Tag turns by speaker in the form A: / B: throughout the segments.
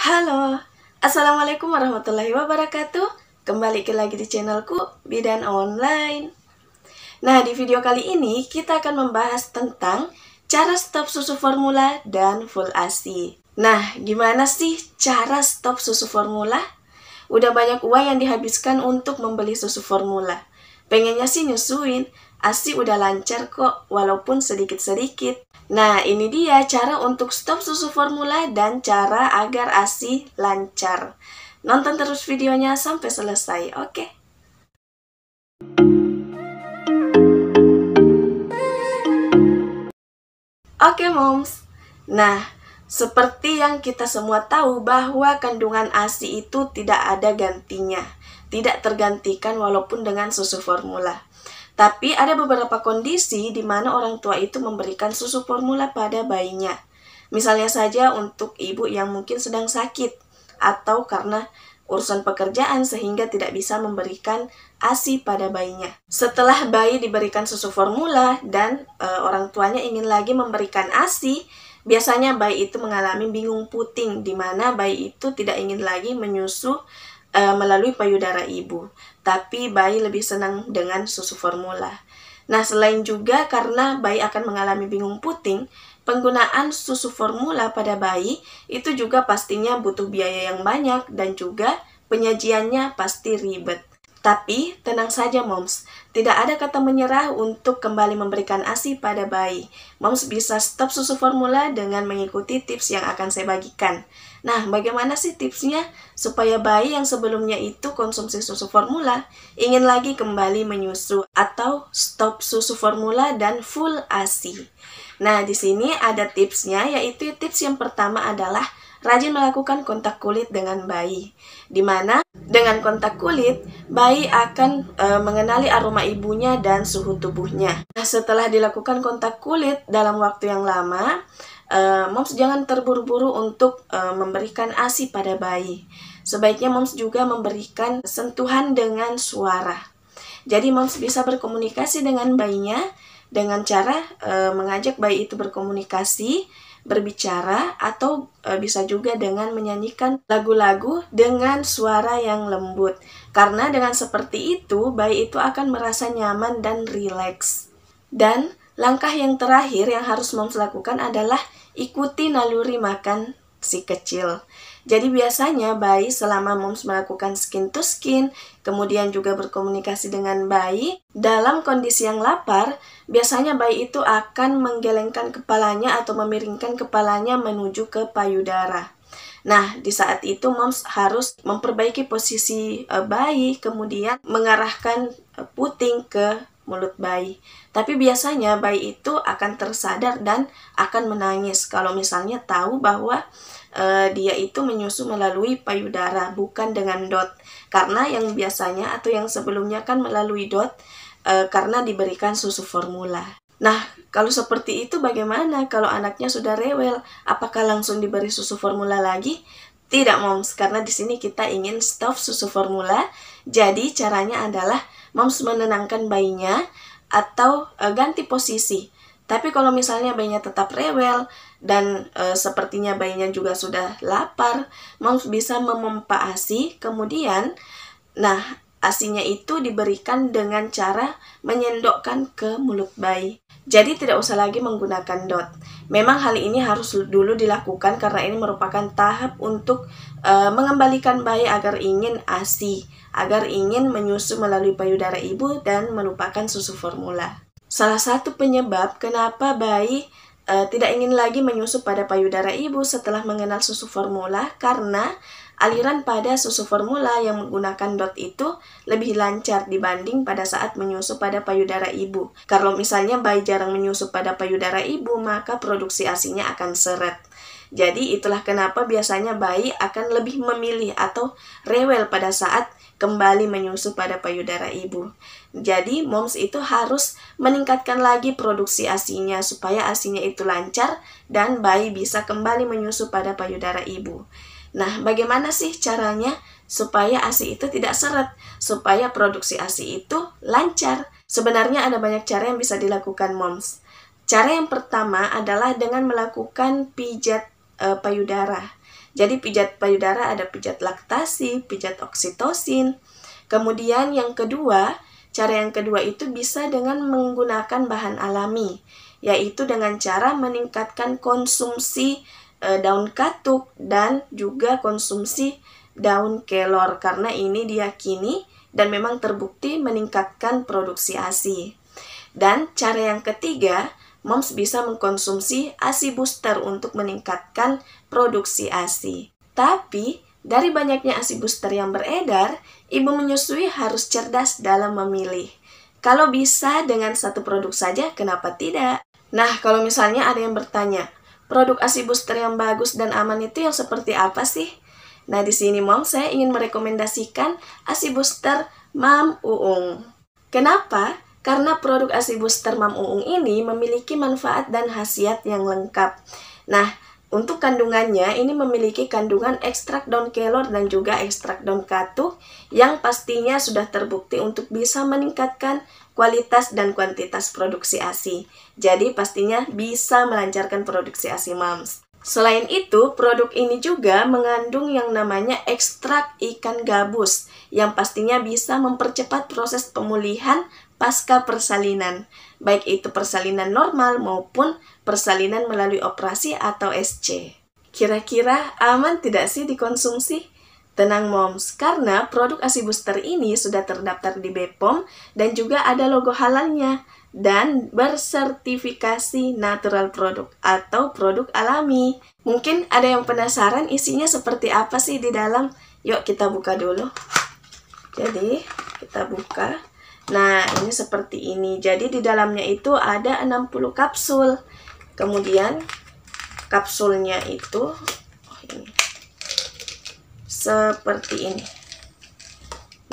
A: Halo, Assalamualaikum warahmatullahi wabarakatuh. Kembali lagi di channelku Bidan Online. Nah, di video kali ini kita akan membahas tentang cara stop susu formula dan full ASI. Nah, gimana sih cara stop susu formula? Udah banyak uang yang dihabiskan untuk membeli susu formula. Pengennya sih nyusuin, ASI udah lancar kok, walaupun sedikit-sedikit. Nah, ini dia cara untuk stop susu formula dan cara agar ASI lancar. Nonton terus videonya sampai selesai, oke? Oke, moms. Nah, seperti yang kita semua tahu bahwa kandungan ASI itu tidak ada gantinya. Tidak tergantikan walaupun dengan susu formula. Tapi ada beberapa kondisi di mana orang tua itu memberikan susu formula pada bayinya. Misalnya saja untuk ibu yang mungkin sedang sakit atau karena urusan pekerjaan sehingga tidak bisa memberikan ASI pada bayinya. Setelah bayi diberikan susu formula dan orang tuanya ingin lagi memberikan ASI, biasanya bayi itu mengalami bingung puting di mana bayi itu tidak ingin lagi menyusu melalui payudara ibu, tapi bayi lebih senang dengan susu formula. Nah, selain juga karena bayi akan mengalami bingung puting, penggunaan susu formula pada bayi itu juga pastinya butuh biaya yang banyak dan juga penyajiannya pasti ribet. Tapi, tenang saja moms, tidak ada kata menyerah untuk kembali memberikan ASI pada bayi. Moms bisa stop susu formula dengan mengikuti tips yang akan saya bagikan. Nah, bagaimana sih tipsnya supaya bayi yang sebelumnya itu konsumsi susu formula ingin lagi kembali menyusu atau stop susu formula dan full ASI? Nah, di sini ada tipsnya, yaitu tips yang pertama adalah rajin melakukan kontak kulit dengan bayi. Di mana dengan kontak kulit, bayi akan mengenali aroma ibunya dan suhu tubuhnya. Nah, setelah dilakukan kontak kulit dalam waktu yang lama, moms jangan terburu-buru untuk memberikan ASI pada bayi. Sebaiknya moms juga memberikan sentuhan dengan suara. Jadi moms bisa berkomunikasi dengan bayinya dengan cara mengajak bayi itu berkomunikasi, berbicara, atau bisa juga dengan menyanyikan lagu-lagu dengan suara yang lembut. Karena dengan seperti itu, bayi itu akan merasa nyaman dan rileks. Dan langkah yang terakhir yang harus moms lakukan adalah ikuti naluri makan si kecil. Jadi biasanya bayi selama moms melakukan skin to skin, kemudian juga berkomunikasi dengan bayi, dalam kondisi yang lapar, biasanya bayi itu akan menggelengkan kepalanya atau memiringkan kepalanya menuju ke payudara. Nah, di saat itu moms harus memperbaiki posisi bayi, kemudian mengarahkan puting ke mulut bayi. Tapi biasanya bayi itu akan tersadar dan akan menangis kalau misalnya tahu bahwa dia itu menyusu melalui payudara, bukan dengan DOT. Karena yang biasanya atau yang sebelumnya kan melalui DOT karena diberikan susu formula. Nah, kalau seperti itu bagaimana kalau anaknya sudah rewel? Apakah langsung diberi susu formula lagi? Tidak moms, karena di sini kita ingin stop susu formula. Jadi caranya adalah moms menenangkan bayinya atau ganti posisi. Tapi kalau misalnya bayinya tetap rewel dan sepertinya bayinya juga sudah lapar, moms bisa memompa ASI. Kemudian, nah, ASInya itu diberikan dengan cara menyendokkan ke mulut bayi. Jadi tidak usah lagi menggunakan DOT. Memang hal ini harus dulu dilakukan karena ini merupakan tahap untuk mengembalikan bayi agar ingin ASI, agar ingin menyusu melalui payudara ibu dan melupakan susu formula. Salah satu penyebab kenapa bayi tidak ingin lagi menyusu pada payudara ibu setelah mengenal susu formula karena aliran pada susu formula yang menggunakan DOT itu lebih lancar dibanding pada saat menyusu pada payudara ibu. Kalau misalnya bayi jarang menyusu pada payudara ibu, maka produksi ASInya akan seret. Jadi itulah kenapa biasanya bayi akan lebih memilih atau rewel pada saat kembali menyusu pada payudara ibu. Jadi moms itu harus meningkatkan lagi produksi ASInya supaya ASInya itu lancar dan bayi bisa kembali menyusu pada payudara ibu. Nah, bagaimana sih caranya supaya ASI itu tidak seret, supaya produksi ASI itu lancar? Sebenarnya ada banyak cara yang bisa dilakukan moms. Cara yang pertama adalah dengan melakukan pijat payudara. Jadi pijat payudara ada pijat laktasi, pijat oksitosin. Kemudian yang kedua, cara yang kedua itu bisa dengan menggunakan bahan alami, yaitu dengan cara meningkatkan konsumsi daun katuk dan juga konsumsi daun kelor, karena ini diyakini dan memang terbukti meningkatkan produksi ASI. Dan cara yang ketiga, moms bisa mengkonsumsi ASI booster untuk meningkatkan produksi ASI. Tapi dari banyaknya ASI booster yang beredar, ibu menyusui harus cerdas dalam memilih. Kalau bisa dengan satu produk saja, kenapa tidak? Nah, kalau misalnya ada yang bertanya, produk ASI booster yang bagus dan aman itu yang seperti apa sih? Nah, di sini Mom, saya ingin merekomendasikan ASI booster Mam Uung. Kenapa? Karena produk ASI booster Mam Uung ini memiliki manfaat dan khasiat yang lengkap. Nah, untuk kandungannya, ini memiliki kandungan ekstrak daun kelor dan juga ekstrak daun katuk yang pastinya sudah terbukti untuk bisa meningkatkan kualitas dan kuantitas produksi ASI. Jadi pastinya bisa melancarkan produksi ASI Moms. Selain itu, produk ini juga mengandung yang namanya ekstrak ikan gabus yang pastinya bisa mempercepat proses pemulihan pasca persalinan, baik itu persalinan normal maupun persalinan melalui operasi atau SC. Kira-kira aman tidak sih dikonsumsi? Tenang Moms, karena produk ASI booster ini sudah terdaftar di BPOM dan juga ada logo halalnya dan bersertifikasi natural produk atau produk alami. Mungkin ada yang penasaran isinya seperti apa sih di dalam? Yuk kita buka dulu. Jadi kita buka. Nah, ini seperti ini. Jadi di dalamnya itu ada 60 kapsul. Kemudian kapsulnya itu ini seperti ini.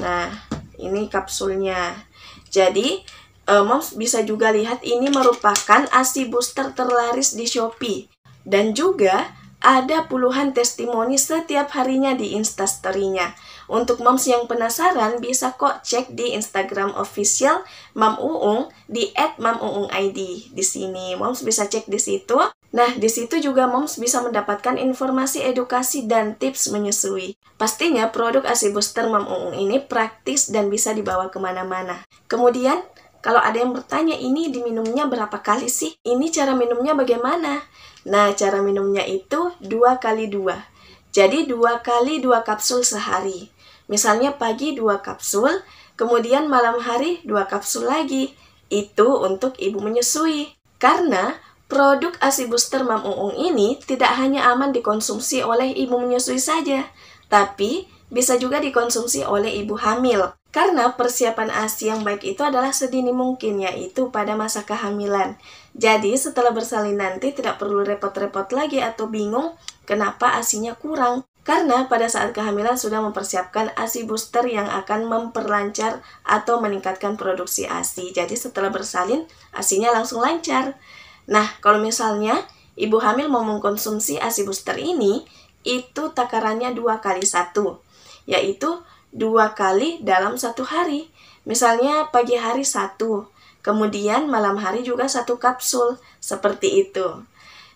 A: Nah, ini kapsulnya. Jadi, Moms bisa juga lihat ini merupakan ASI booster terlaris di Shopee. Dan juga ada puluhan testimoni setiap harinya di Instastory-nya. Untuk Moms yang penasaran, bisa kok cek di Instagram official Mam Uung di @mamuungid. Di sini Moms bisa cek di situ. Nah, di situ juga Moms bisa mendapatkan informasi edukasi dan tips menyusui. Pastinya produk ASI booster Mam Uung ini praktis dan bisa dibawa kemana-mana. Kemudian, kalau ada yang bertanya, ini diminumnya berapa kali sih? Ini cara minumnya bagaimana? Nah, cara minumnya itu 2x2. Jadi 2x2 kapsul sehari. Misalnya pagi 2 kapsul, kemudian malam hari 2 kapsul lagi. Itu untuk ibu menyusui. Karena produk ASI booster Mam Uung ini tidak hanya aman dikonsumsi oleh ibu menyusui saja, tapi bisa juga dikonsumsi oleh ibu hamil. Karena persiapan ASI yang baik itu adalah sedini mungkin, yaitu pada masa kehamilan. Jadi setelah bersalin nanti tidak perlu repot-repot lagi atau bingung kenapa ASInya kurang. Karena pada saat kehamilan sudah mempersiapkan ASI booster yang akan memperlancar atau meningkatkan produksi ASI. Jadi setelah bersalin, ASInya langsung lancar. Nah, kalau misalnya ibu hamil mau mengkonsumsi ASI booster ini, itu takarannya 2x1, yaitu 2 kali dalam 1 hari. Misalnya pagi hari 1, kemudian malam hari juga 1 kapsul, seperti itu.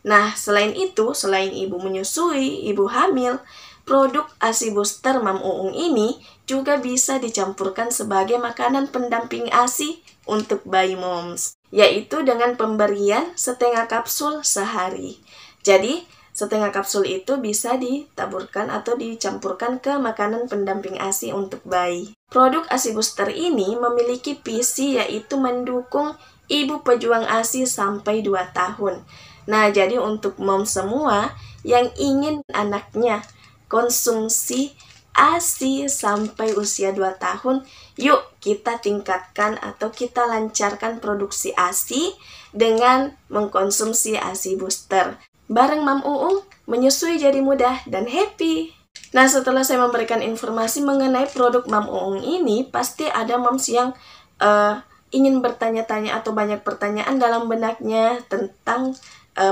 A: Nah, selain itu, selain ibu menyusui, ibu hamil, produk ASI booster Mam Uung ini juga bisa dicampurkan sebagai makanan pendamping ASI untuk bayi Moms, yaitu dengan pemberian setengah kapsul sehari. Jadi, setengah kapsul itu bisa ditaburkan atau dicampurkan ke makanan pendamping ASI untuk bayi. Produk ASI booster ini memiliki visi yaitu mendukung ibu pejuang ASI sampai 2 tahun. Nah, jadi untuk mom semua yang ingin anaknya konsumsi ASI sampai usia 2 tahun, yuk kita tingkatkan atau kita lancarkan produksi ASI dengan mengkonsumsi ASI booster. Bareng Mam Uung, menyusui jadi mudah dan happy. Nah, setelah saya memberikan informasi mengenai produk Mam Uung ini, pasti ada moms yang ingin bertanya-tanya atau banyak pertanyaan dalam benaknya tentang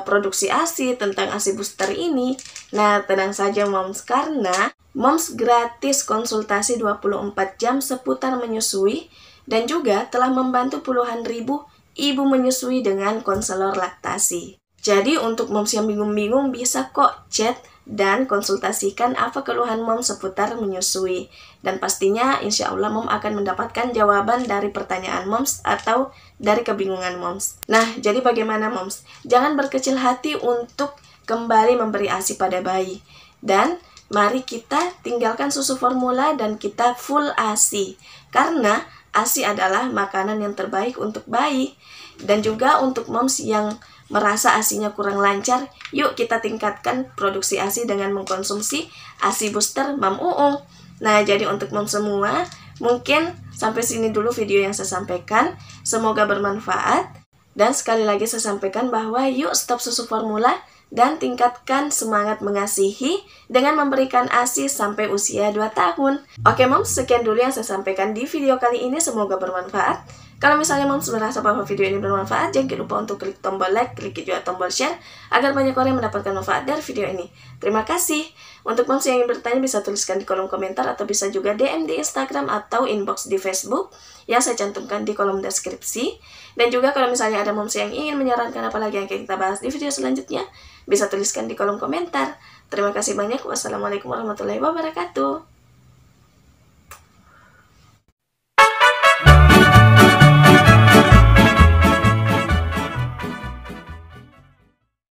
A: produksi ASI, tentang ASI booster ini. Nah, tenang saja moms, karena moms gratis konsultasi 24 jam seputar menyusui dan juga telah membantu puluhan ribu ibu menyusui dengan konselor laktasi. Jadi untuk moms yang bingung-bingung bisa kok chat dan konsultasikan apa keluhan moms seputar menyusui. Dan pastinya insya Allah mom akan mendapatkan jawaban dari pertanyaan moms atau dari kebingungan moms. Nah, jadi bagaimana moms? Jangan berkecil hati untuk kembali memberi ASI pada bayi. Dan mari kita tinggalkan susu formula dan kita full ASI. Karena ASI adalah makanan yang terbaik untuk bayi. Dan juga untuk moms yang merasa ASINya kurang lancar, yuk kita tingkatkan produksi ASI dengan mengkonsumsi ASI booster Mam Uung. Nah, jadi untuk moms semua, mungkin sampai sini dulu video yang saya sampaikan. Semoga bermanfaat. Dan sekali lagi saya sampaikan bahwa yuk stop susu formula dan tingkatkan semangat mengasihi dengan memberikan ASI sampai usia 2 tahun. Oke moms, sekian dulu yang saya sampaikan di video kali ini, semoga bermanfaat. Kalau misalnya moms merasa bahwa video ini bermanfaat, jangan lupa untuk klik tombol like, klik juga tombol share, agar banyak orang mendapatkan manfaat dari video ini. Terima kasih. Untuk moms yang ingin bertanya bisa tuliskan di kolom komentar atau bisa juga DM di Instagram atau inbox di Facebook yang saya cantumkan di kolom deskripsi. Dan juga kalau misalnya ada moms yang ingin menyarankan apalagi yang kita bahas di video selanjutnya, bisa tuliskan di kolom komentar. Terima kasih banyak. Wassalamualaikum warahmatullahi wabarakatuh.